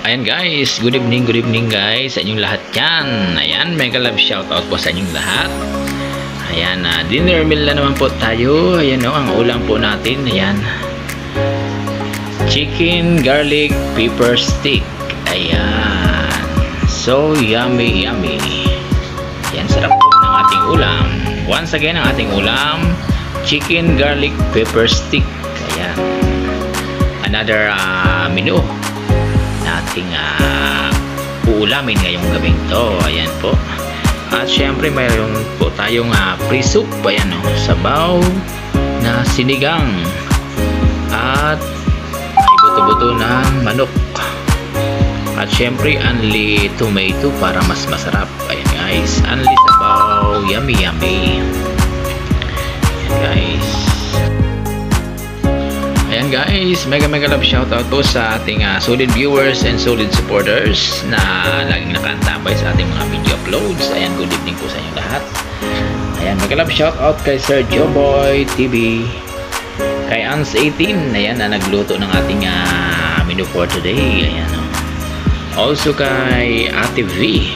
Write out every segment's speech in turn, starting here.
Ayan guys, good evening guys sa inyong lahat yan. Ayan, mega love shoutout po sa inyong lahat. Ayan, dinner meal na naman po tayo. Ayan o, ang ulam po natin. Ayan, chicken garlic pepper stick. Ayan, so yummy. Ayan, sarap po ng ating ulam. Once again, ang ating ulam, chicken garlic pepper stick. Ayan, another menu ating uulamin ngayong gabing to. Ayan po. At syempre mayroon po tayong pre-soup. Ayan o, sabaw na sinigang at may buto-buto ng manok. At syempre only tomato para mas masarap. Ayan guys, only sabaw. Yummy. Ayan guys. Ayan guys, mega love shoutout po sa ating solid viewers and solid supporters na laging nakaantabay sa ating mga video uploads. Ayan, good evening po sa inyo lahat. Ayan, mega love shoutout kay Sir Joboy TV, kay Ans18, ayan, na nagluto ng ating menu for today. Ayan, also kay Ate V,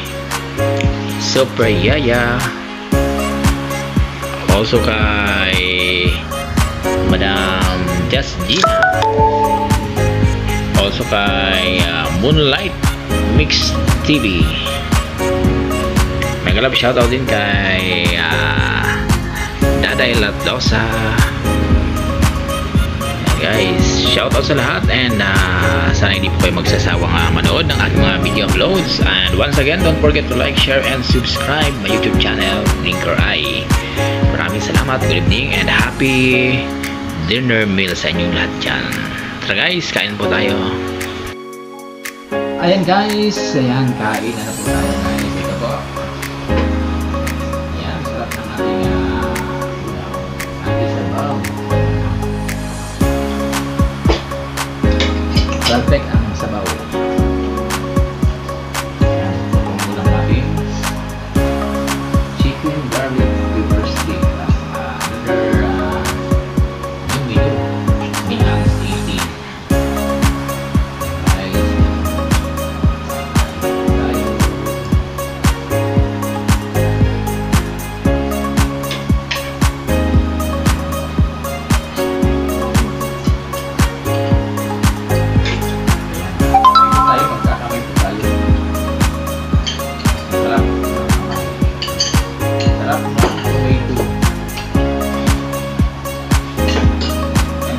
Super Yaya, also kay Madam Just Gina, also kay Moonlight Mix TV. Mega love shoutout din kay Daday Latlosa. Guys, shoutout sa lahat, and sana hindi po kayo magsasawang manood ng aking mga video uploads. And once again, don't forget to like, share, and subscribe my YouTube channel, Linker Eye. Maraming salamat, good evening, and happy dinner meal sa inyong lahat dyan. Tara guys, kain po tayo. Ayan guys, ayan, kain na po tayo guys. Ito po. Ayan, sarap ng ating sabaw. Perfect ang sabaw. Ayan, itong ulam natin, chicken garlic pepper stick.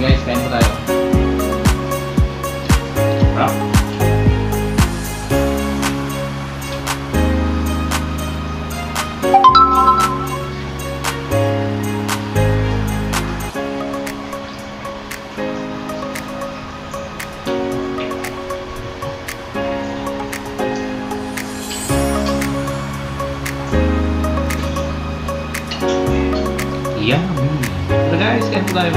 Guys, kain po tayo. Yummy. So guys, kain po tayo.